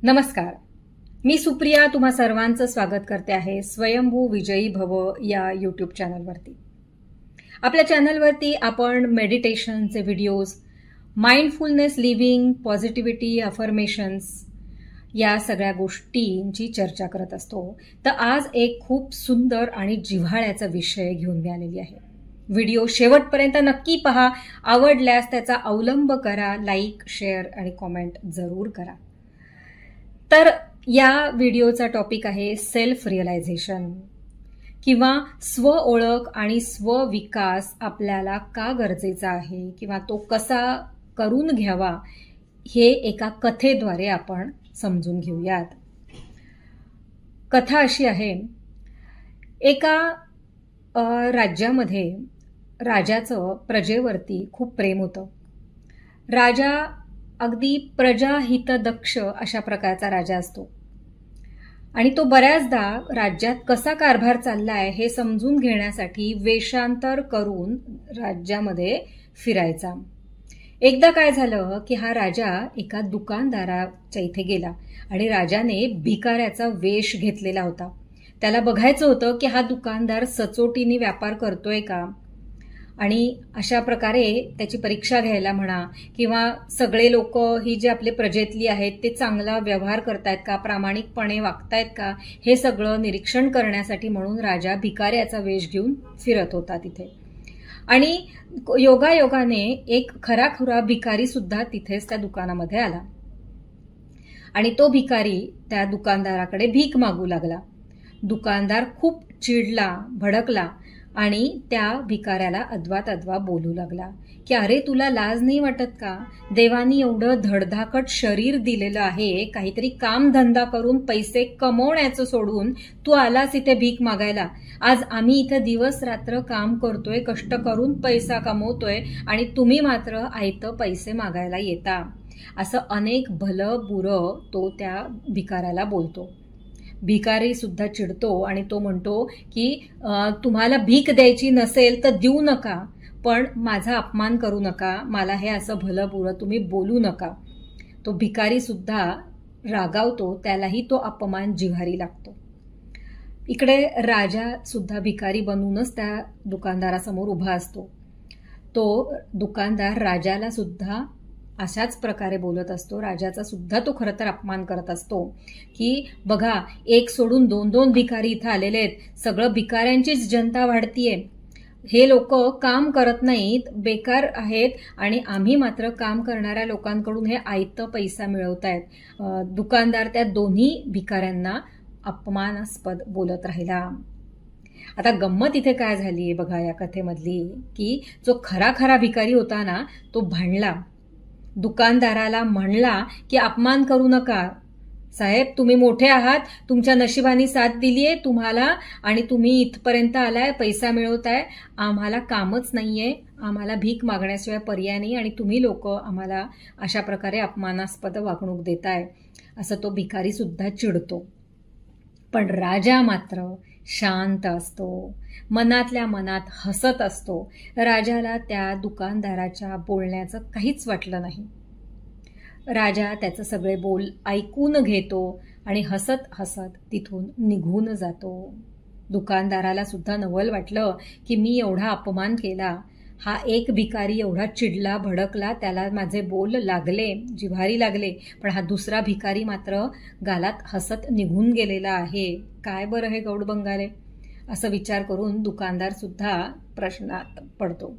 नमस्कार, मी सुप्रिया तुम्हा सर्वांचं स्वागत करते आहे स्वयंभू विजयी भव या यूट्यूब चॅनलवरती। आपल्या चॅनलवरती आपण मेडिटेशनचे videos, mindfulness living, positivity, affirmations या सगळ्या गोष्टींची चर्चा करत असतो। तर आज एक खूप सुंदर आणि जिव्हाळ्याचा विषय घेऊन मी आलेली आहे। व्हिडिओ शेवटपर्यंत नक्की पहा। आवडल्यास त्याचा अवलंब करा, लाईक, शेअर आणि कॉमेंट जरूर करा। तर या व्हिडिओचा टॉपिक आहे सेल्फ रिअलायझेशन किंवा स्व ओळख आणि स्वविकास आपल्याला का गरजेचा आहे किंवा तो कसा करून घ्यावा हे एका कथेद्वारे आपण समजून घेऊयात। कथा अशी आहे, एका राज्यामध्ये राजाचं प्रजेवरती खूप प्रेम होतं। राजा अगदी प्रजाहितदक्ष अशा प्रकारचा राजा असतो आणि तो बऱ्याचदा राज्यात कसा कारभार चाललाय हे समजून घेण्यासाठी वेषांतर करून राज्यामध्ये फिरायचा। एकदा काय झालं की हा राजा एका दुकानदाराच्या इथे गेला आणि राजाने भिकाऱ्याचा वेश घेतलेला होता। त्याला बघायचं होतं की हा दुकानदार सचोटीने व्यापार करतोय का आणि अशा प्रकारे त्याची परीक्षा घ्यायला म्हणा किंवा सगळे लोक ही जे आपले प्रजेतली आहेत ते चांगला व्यवहार करतायत का, प्रामाणिकपणे वागतायत का, हे सगळं निरीक्षण करण्यासाठी म्हणून राजा भिकाऱ्याचा वेश घेऊन फिरत होता तिथे। आणि योगायोगाने एक खराखुरा भिकारी सुद्धा तिथेच त्या दुकानामध्ये आला आणि तो भिकारी त्या दुकानदाराकडे भीक मागू लागला। दुकानदार खूप चिडला, भडकला आणि त्या भिकाऱ्याला अद्वा बोलू लागला की अरे तुला लाज नाही वाटत का? देवानी एवढं धडधाकट शरीर दिलेलं आहे, काहीतरी काम धंदा करून पैसे कमवण्याचं सोडून तू आलास इथे भीक मागायला। आज आम्ही इथे दिवस रात्र काम करतोय, कष्ट करून पैसा कमवतोय आणि तुम्ही मात्र आयतं पैसे मागायला येता। असं अनेक भलं बुरं तो त्या भिकाऱ्याला बोलतो। भिकारी सुद्धा चिडतो आणि तो म्हणतो की तुम्हाला भीक द्यायची नसेल तर देऊ नका, पण माझा अपमान करू नका, मला हे असं भलं बुरं तुम्ही बोलू नका। तो भिकारी सुद्धा रागावतो, त्यालाही तो अपमान जिव्हारी लागतो। इकडे राजा सुद्धा भिकारी बनूनच त्या दुकानदारासमोर उभा असतो। तो दुकानदार राजाला सुद्धा अशाच प्रकारे बोलत असतो। राजाचा सुद्धा तो खरं तर अपमान करत असतो की बघा, एक सोडून दोन भिकारी इथं आलेले आहेत, सगळं भिकाऱ्यांचीच जनता वाढतीये, हे लोक काम करत नाहीत, बेकार आहेत आणि आम्ही मात्र काम करणाऱ्या लोकांकडून हे आयतं पैसा मिळवतायत। दुकानदार त्या दोन्ही भिकाऱ्यांना अपमानास्पद बोलत राहिला। आता गंमत इथे काय झाली बघा या कथेमधली, की जो खरा भिकारी होता ना तो भांडला, दुकानदाराला म्हणला की अपमान करू नका साहेब, तुम्ही मोठे आहात, तुमच्या नशिबानी साथ दिलीये तुम्हाला आणि तुम्ही इथपर्यंत आलाय, पैसा मिळवताय, आम्हाला कामच नाहीये, आम्हाला भीक मागण्याशिवाय पर्याय नाही आणि तुम्ही लोक आम्हाला अशा प्रकारे अपमानास्पद वागणूक देताय। असं तो भिकारी सुद्धा चिडतो। पण राजा मात्र शांत असतो, मनातल्या मनात हसत असतो। राजाला त्या दुकानदाराच्या बोलण्याचं काहीच वाटलं नाही। राजा त्याचं सगळे बोल ऐकून घेतो आणि हसत हसत तिथून निघून जातो। दुकानदाराला सुद्धा नवल वाटलं की मी एवढा अपमान केला, हा एक भिकारी एवढा चिडला, भडकला, त्याला माझे बोल लागले, जिव्हारी लागले, पण हा दुसरा भिकारी मात्र गालात हसत निघून गेलेला आहे, काय बरं हे गौड बंगाले, असं विचार करून दुकानदार सुद्धा प्रश्नात पडतो।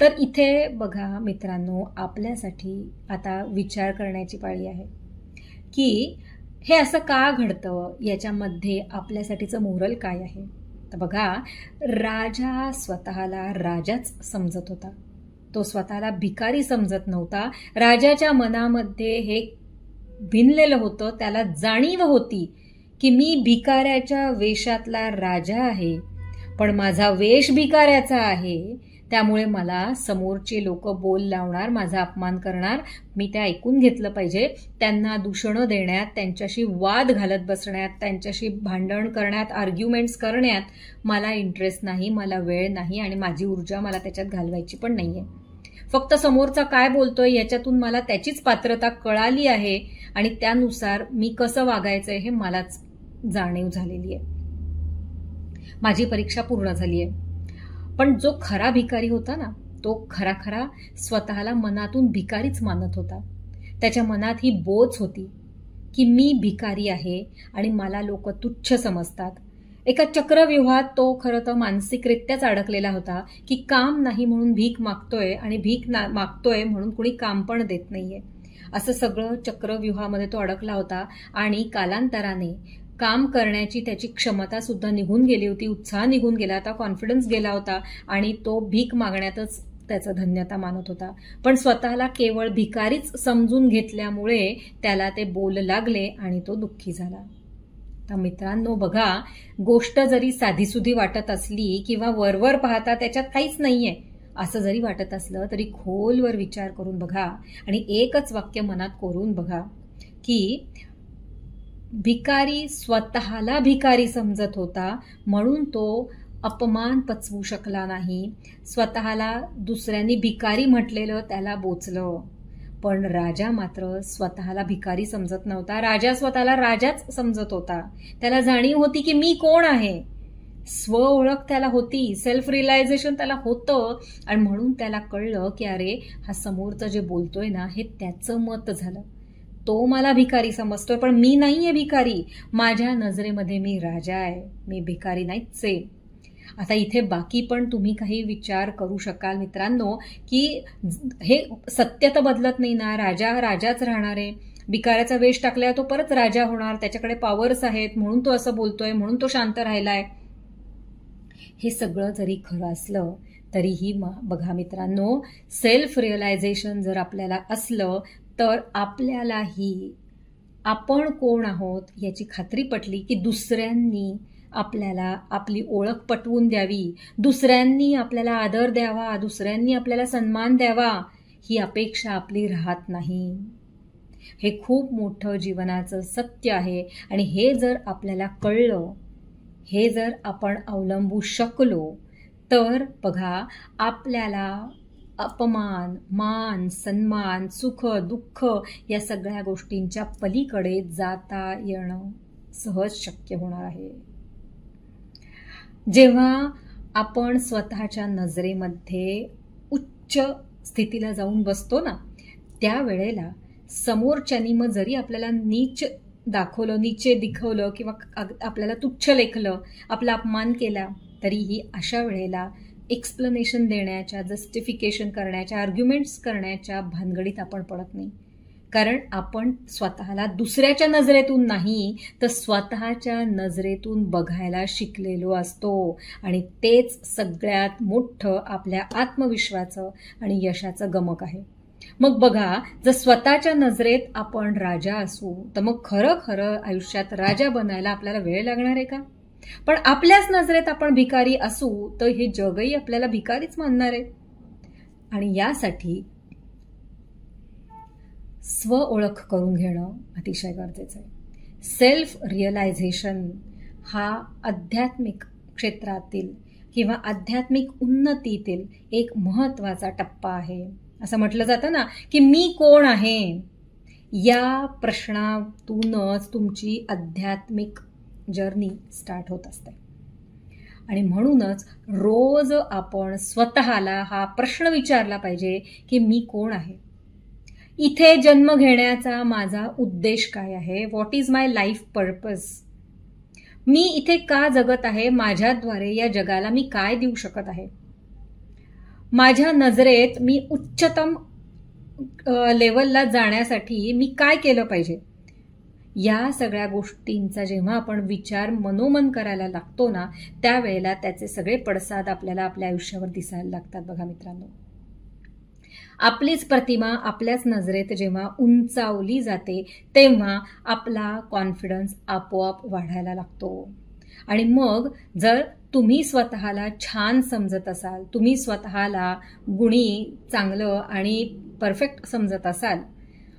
तर इथे बघा मित्रांनो, आपल्यासाठी आता विचार करण्याची पाळी आहे की हे असं का घडतं, याच्यामध्ये आपल्यासाठीचं मोरल काय आहे। तर बघा, राजा स्वतःला राजाच समजत होता, तो स्वतःला भिकारी समजत नव्हता। राजाच्या मनामध्ये हे भिनलेलं होतं, त्याला जाणीव होती की मी भिकाऱ्याच्या वेशातला राजा आहे, पण माझा वेश भिकाऱ्याचा आहे, त्यामुळे मला समोरचे लोक बोल लावणार, माझा अपमान करणार, मी ते ऐकून घेतलं पाहिजे। त्यांना दूषणं देण्यात, त्यांच्याशी वाद घालत बसण्यात, त्यांच्याशी भांडण करण्यात, आर्ग्युमेंट्स करण्यात मला इंटरेस्ट नाही, मला वेळ नाही आणि माझी ऊर्जा मला त्याच्यात घालवायची पण नाहीये। फक्त समोरचा काय बोलतोय याच्यातून मला त्याचीच पात्रता कळाली आहे आणि त्यानुसार मी कसं वागायचंय हे मलाच जाणीव झालेली आहे. माझी परीक्षा पूर्ण झाली आहे. पण जो खरा भिकारी होता ना, तो खरा स्वतःला मनातून भिकारीच मानत होता. त्याच्या मनात ही बोच होती की मी भिकारी आहे आणि मला लोक तुच्छ समजतात. एका चक्रव्यूहात तो खरं तर मानसिकरित्याच अडकलेला होता की काम नाही म्हणून भीक मागतोय आणि भीक मागतोय म्हणून कुणी काम पण देत नाहीये. असं सगळं चक्रव्यूहामध्ये तो अडकला होता आणि कालांतराने काम करण्याची त्याची क्षमता सुद्धा निघून गेली होती, उत्साह निघून गेला होता, कॉन्फिडन्स गेला होता आणि तो भीक मागण्यातच त्याचं धन्यता मानत होता. पण स्वतःला केवळ भिकारीच समजून घेतल्यामुळे त्याला ते बोल लागले आणि तो दुःखी झाला. तर मित्रांनो बघा, गोष्ट जरी साधीसुधी वाटत असली किंवा वरवर पाहता त्याच्यात काहीच नाहीये असं जरी वाटत असलं तरी खोलवर विचार करून बघा आणि एकच वाक्य मनात कोरून बघा की भिकारी स्वतःला भिकारी समजत होता म्हणून तो अपमान पचवू शकला नाही. स्वतःला दुसऱ्यांनी भिकारी म्हटलेलं त्याला बोचलं. पण राजा मात्र स्वतःला भिकारी समजत नव्हता. राजा स्वतःला राजाच समजत होता. त्याला जाणीव होती की मी कोण आहे. स्व ओळख त्याला होती, सेल्फ रिअलायझेशन त्याला होतं आणि म्हणून त्याला कळलं की अरे हा समोरचं जे बोलतोय ना हे त्याचं मत झालं. तो मला भिकारी समजतोय पण मी नाहीये भिकारी. माझ्या नजरेमध्ये मी राजा आहे, मी भिकारी नाहीच आहे. आता इथे बाकी पण तुम्ही काही विचार करू शकाल मित्रांनो की हे सत्य तर बदलत नाही ना. राजा राजाच राहणार आहे. भिकाऱ्याचा वेश टाकल्यावर तो परत राजा होणार. त्याच्याकडे पॉवर्स आहेत म्हणून तो असं बोलतोय, म्हणून तो शांत राहिलाय. हे सगळं जरी खरं असलं तरीही बघा मित्रांनो, सेल्फ रिअलायझेशन जर आपल्याला असलं तर आपल्यालाही आपण कोण आहोत याची खात्री पटली की दुसऱ्यांनी आपल्याला आपली ओळख पटवून द्यावी, दुसऱ्यांनी आपल्याला आदर द्यावा, दुसऱ्यांनी आपल्याला सन्मान द्यावा ही अपेक्षा आपली राहत नाही. हे खूप मोठं जीवनाचं सत्य आहे आणि हे जर आपल्याला कळलं, हे जर आपण अवलंबू शकलो तर बघा आपल्याला अपमान, मान, सन्मान, सुख, दुःख या सगळ्या गोष्टींच्या पलीकडे जाता येणं सहज शक्य होणार आहे. जेव्हा आपण स्वतःच्या नजरेमध्ये उच्च स्थितीला जाऊन बसतो ना त्यावेळेला समोरच्यानी मग जरी आपल्याला नीच दाखवलं, नीचे दिखवलं किंवा आपल्याला तुच्छ लेखलं, आपला अपमान केला तरीही अशा वेळेला एक्सप्लेनेशन देण्याच्या, जस्टिफिकेशन करण्याच्या, आर्ग्युमेंट्स करण्याच्या भानगडीत आपण पडत नाही. कारण आपण स्वतःला दुसऱ्याच्या नजरेतून नाही तर स्वतःच्या नजरेतून बघायला शिकलेलो असतो आणि तेच सगळ्यात मोठं आपल्या आत्मविश्वासाचं आणि यशाचं गमक आहे. मग बघा, जर स्वतःच्या नजरेत आपण राजा असू तर मग खरं आयुष्यात राजा बनायला आपल्याला वेळ लागणार आहे का? पण आपल्याच नजरेत आपण भिकारी असू तर हे जगही आपल्याला भिकारीच मानणार आहे. आणि यासाठी स्व ओळख करून घेणं अतिशय गरजेचं आहे. सेल्फ रिअलायझेशन हा आध्यात्मिक क्षेत्रातील किंवा आध्यात्मिक उन्नतीतील एक महत्त्वाचा टप्पा आहे. असं म्हटलं जातं ना की मी कोण आहे, या प्रश्नातूनच तुमची आध्यात्मिक जर्नी स्टार्ट होत असते. आणि म्हणूनच रोज आपण स्वतःला हा प्रश्न विचारला पाहिजे की मी कोण आहे, इथे जन्म घेण्याचा माझा उद्देश काय आहे, what is my life purpose, मी इथे का जगत आहे, माझ्याद्वारे या जगाला मी काय देऊ शकत आहे, माझ्या नजरेत मी उच्चतम लेवलला जाण्यासाठी मी काय केलं पाहिजे. या सगळ्या गोष्टींचा जेव्हा आपण विचार मनोमन करायला लागतो ना त्यावेळेला त्याचे सगळे पडसाद आपल्याला आपल्या आयुष्यावर दिसायला लागतात. बघा मित्रांनो, आपलीच प्रतिमा आपल्याच नजरेत जेव्हा उंचावली जाते तेव्हा आपला कॉन्फिडन्स आपोआप वाढायला लागतो. आणि मग जर तुम्ही स्वतःला छान समजत असाल, तुम्ही स्वतःला गुणी, चांगलं आणि परफेक्ट समजत असाल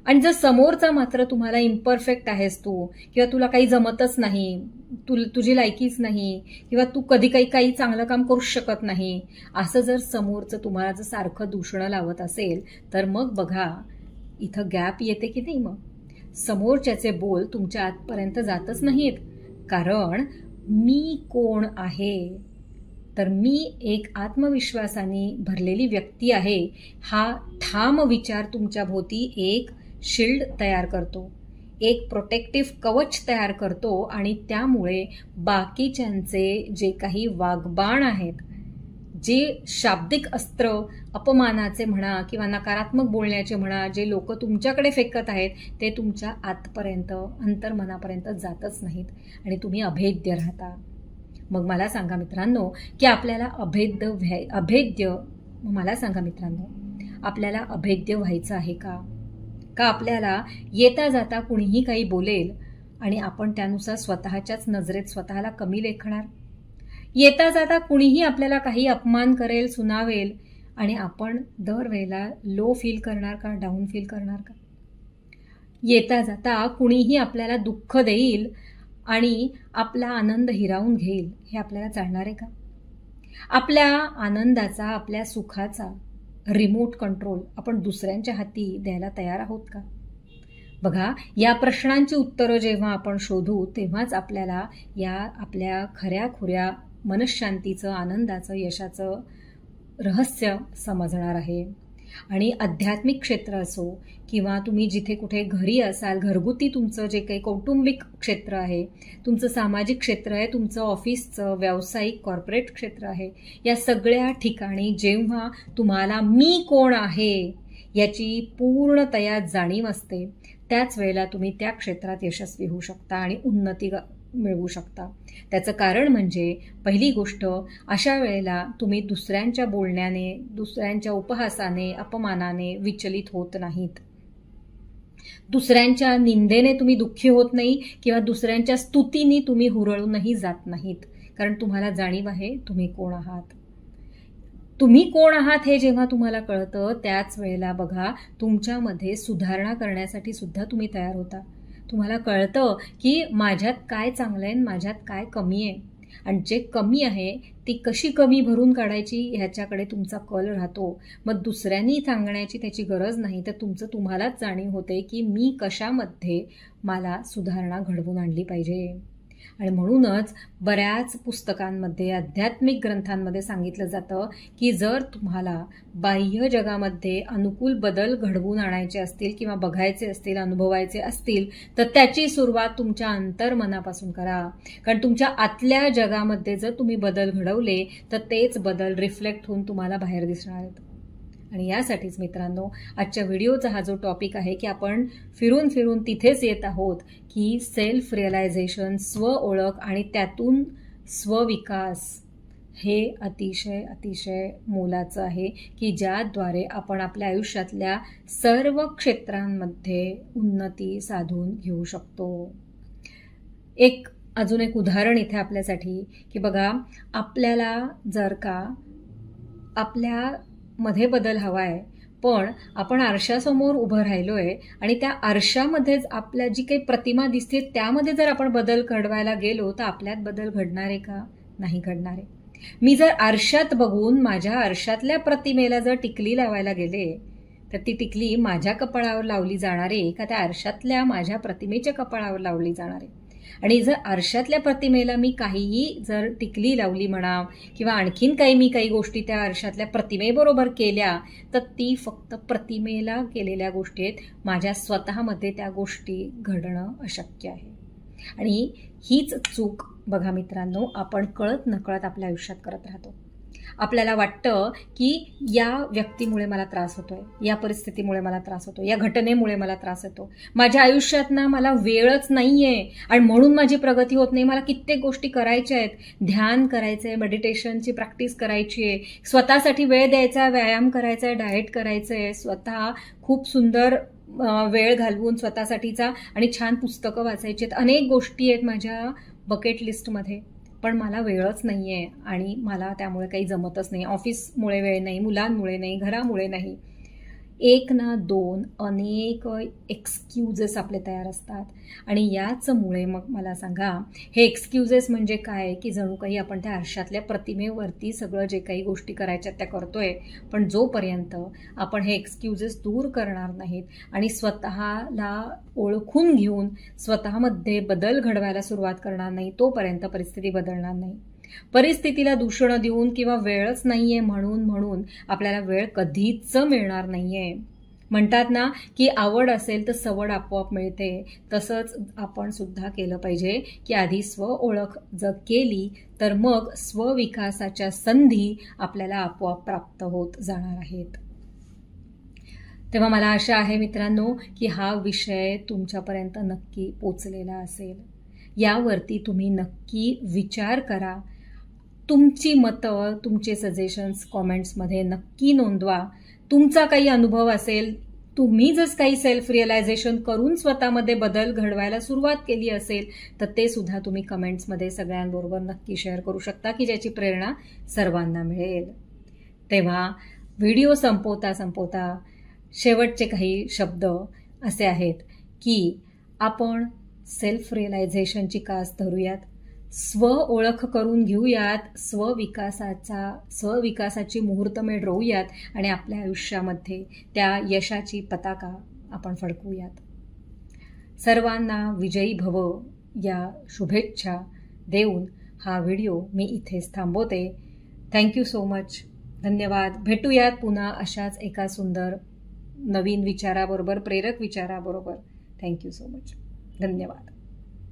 आणि जर समोरचा मात्र तुम्हाला इम्परफेक्ट आहेस तू, किंवा तुला काही जमतच नाही, तुझी लायकीच नाही, किंवा तू कधी काही चांगलं काम करूच शकत नाही, असं जर समोरचं तुम्हाला जर सारखं दूषणं लावत असेल, तर मग बघा इथं गॅप येते की नाही. मग समोरच्याचे बोल तुमच्या आतपर्यंत जातच नाहीत. कारण मी कोण आहे, तर मी एक आत्मविश्वासाने भरलेली व्यक्ती आहे, हा ठाम विचार तुमच्या भोवती एक शिल्ड तयार करतो, एक प्रोटेक्टिव्ह कवच तयार करतो. आणि त्यामुळे बाकीच्यांचे जे काही वाग्बाण आहेत, जे शाब्दिक अस्त्र अपमानाचे म्हणा किंवा नकारात्मक बोलण्याचे म्हणा, जे लोक तुमच्याकडे फेकत आहेत, ते तुमच्या आतपर्यंत अंतर्मनापर्यंत जातच नाहीत आणि तुम्ही अभेद्य राहता. मग मला सांगा मित्रांनो, की आपल्याला मला सांगा मित्रांनो, आपल्याला अभेद्य व्हायचं आहे का आपल्याला येता जाता कुणीही काही बोलेल आणि आपण त्यानुसार स्वतःच्याच नजरेत स्वतःला कमी लेखणार? येता जाता कुणीही आपल्याला काही अपमान करेल, सुनावेल आणि आपण दरवेळेला लो फील करणार का, डाऊन फील करणार का? येता जाता कुणीही आपल्याला दुःख देईल आणि आपला आनंद हिरावून घेईल, हे आपल्याला चालणार आहे का? आपल्या आनंदाचा, आपल्या सुखाचा रिमोट कंट्रोल आपण दुसऱ्यांच्या हाती द्यायला तयार आहोत का? बघा, या प्रश्नांची उत्तरं जेव्हा आपण शोधू, तेव्हाच आपल्याला या आपल्या खऱ्या मनःशांतीचं, आनंदाचं, यशाचं रहस्य समजणार आहे. आणि आध्यात्मिक क्षेत्र असो किंवा तुम्ही जिथे कुठे घरी असाल, घरगुती तुमचं जे काही कौटुंबिक क्षेत्र आहे, तुमचं सामाजिक क्षेत्र आहे, तुमचं ऑफिसचं, व्यावसायिक, कॉर्पोरेट क्षेत्र आहे, या सगळ्या ठिकाणी जेव्हा तुम्हाला मी कोण आहे याची पूर्णतया जाणीव असते, त्याच वेळेला तुम्ही त्या क्षेत्रात यशस्वी होऊ शकता आणि उन्नती मिळवू शकता. त्याचं कारण म्हणजे पहिली गोष्ट, अशा वेळेला तुम्ही दुसऱ्यांच्या बोलण्याने, दुसऱ्यांच्या उपहासाने, अपमानाने विचलित होत नाहीत. दुसऱ्यांच्या निंदेने तुम्ही दुःखी होत नाही किंवा दुसऱ्यांच्या स्तुतीने तुम्ही हुरळूनही जात नाहीत. कारण तुम्हाला जाणीव आहे तुम्ही कोण आहात. तुम्ही कोण आहात हे जेव्हा तुम्हाला कळतं, त्याच वेळेला बघा तुमच्यामध्ये सुधारणा करण्यासाठी सुद्धा तुम्ही तयार होता. तुम्हाला कळतं की माझ्यात काय चांगलं आहे, माझ्यात काय कमी आहे, आणि जे कमी आहे ती कशी कमी भरून काढायची ह्याच्याकडे तुमचा कल राहतो. मग दुसऱ्यांनी सांगण्याची त्याची गरज नाही, तर तुम्हालाच जाणीव होते की मी कशामध्ये मला सुधारणा घडवून आणली पाहिजे. आणि म्हणूनच बऱ्याच पुस्तकांमध्ये, आध्यात्मिक ग्रंथांमध्ये सांगितलं जातं की जर तुम्हाला बाह्य जगामध्ये अनुकूल बदल घडवून आणायचे असतील किंवा बघायचे असतील, अनुभवायचे असतील, तर त्याची सुरुवात तुमच्या अंतर्मनापासून करा. कारण तुमच्या आतल्या जगामध्ये जर तुम्ही बदल घडवले तर तेच बदल रिफ्लेक्ट होऊन तुम्हाला बाहेर दिसणार आहेत. आणि यासाठीच मित्रांनो, आजच्या व्हिडिओचा हा जो टॉपिक आहे की आपण फिरून फिरून तिथेच येत आहोत की सेल्फ रिअलायझेशन, स्व ओळख आणि त्यातून स्वविकास हे अतिशय अतिशय मोलाचं आहे की ज्याद्वारे आपण आपल्या आयुष्यातल्या सर्व क्षेत्रांमध्ये उन्नती साधून घेऊ शकतो. अजून एक उदाहरण इथे आपल्यासाठी की बघा, आपल्याला जर का आपल्या मध्ये बदल हवाय, पण आपण आरशासमोर उभं राहिलोय आणि त्या आरशामध्येच आपल्या जी काही प्रतिमा दिसते त्यामध्ये जर आपण बदल घडवायला गेलो तर आपल्यात बदल घडणार आहे का? नाही घडणार आहे. मी जर आरशात बघून माझ्या आरशातल्या प्रतिमेला जर टिकली लावायला गेले तर ती टिकली माझ्या कपाळावर लावली जाणार आहे का त्या आरशातल्या माझ्या प्रतिमेच्या कपाळावर लावली जाणार आहे? आणि जर आरशातल्या प्रतिमेला मी काहीही जर टिकली लावली म्हणा किंवा आणखीन काही गोष्टी त्या आरशातल्या प्रतिमेबरोबर केल्या तर ती फक्त प्रतिमेला केलेल्या गोष्टी आहेत. माझ्या स्वतःमध्ये त्या गोष्टी घडणं अशक्य आहे. आणि हीच चूक बघा मित्रांनो, आपण कळत नकळत आपल्या आयुष्यात करत राहतो. आपल्याला वाटतं की या व्यक्तीमुळे मला त्रास होतोय, या परिस्थितीमुळे मला त्रास होतो, या घटनेमुळे मला त्रास होतो, माझ्या आयुष्यात ना मला वेळच नाहीये आणि म्हणून माझी प्रगती होत नाही. मला कित्येक गोष्टी करायच्या आहेत, ध्यान करायचंय, मेडिटेशनची प्रॅक्टिस करायची आहे, स्वतःसाठी वेळ द्यायचा, व्यायाम करायचा, डाएट करायचंय, स्वतः खूप सुंदर वेळ घालवून स्वतःसाठीचा आणि छान पुस्तकं वाचायची आहेत, अनेक गोष्टी आहेत माझ्या बकेट लिस्टमध्ये, पण मला वेळच नाहीये आणि मला त्यामुळे काही जमतच नाही. ऑफिसमुळे वेळ नाही, मुलांमुळे नाही, घरामुळे नाही. एक ना दोन अनेक एक्सक्यूजेस आपले तयार असतात आणि याचमुळे मग मला सांगा, हे एक्सक्यूजेस म्हणजे काय, की जणू काही आपण त्या आरशातल्या प्रतिमेवरती सगळं जे काही गोष्टी करायच्या त्या करतोय, पण जोपर्यंत आपण हे एक्सक्यूजेस दूर करणार नाहीत आणि स्वतःला ओळखून घेऊन स्वतःमध्ये बदल घडवायला सुरुवात करणार नाही, तोपर्यंत परिस्थिती बदलणार नाही. परिस्थितीला दूषणं देऊन किंवा वेळच नाहीये म्हणून आपल्याला वेळ कधीच मिळणार नाहीये. म्हणतात ना की आवड असेल तर सवड आपोआप मिळते. तसंच आपण सुद्धा केलं पाहिजे की आधी स्व ओळख जर केली तर मग स्वविकासाच्या संधी आपल्याला आपोआप प्राप्त होत जाणार आहेत. तेव्हा मला आशा आहे मित्रांनो की हा विषय तुमच्यापर्यंत नक्की पोचलेला असेल. यावरती तुम्ही नक्की विचार करा. तुमची मतं, तुमचे सजेशन्स कॉमेंट्समध्ये नक्की नोंदवा. तुमचा काही अनुभव असेल, तुम्ही जर काही सेल्फ रिअलायझेशन करून स्वतःमध्ये बदल घडवायला सुरुवात केली असेल तर ते सुद्धा तुम्ही कमेंट्समध्ये सगळ्यांबरोबर नक्की शेअर करू शकता की ज्याची प्रेरणा सर्वांना मिळेल. तेव्हा व्हिडिओ संपवता शेवटचे काही शब्द असे आहेत की आपण सेल्फ रिअलायझेशनची कास धरूयात, स्व ओळख करून घेऊयात, स्वविकासाची मुहूर्तमेढ रोवूयात आणि आपल्या आयुष्यामध्ये त्या यशाची पताका आपण फडकवूयात. सर्वांना विजयी भव या शुभेच्छा देऊन हा व्हिडिओ मी इथेच थांबवते. Thank you so much. धन्यवाद. भेटूयात पुन्हा अशाच एका सुंदर नवीन विचाराबरोबर, प्रेरक विचाराबरोबर. Thank you so much. धन्यवाद.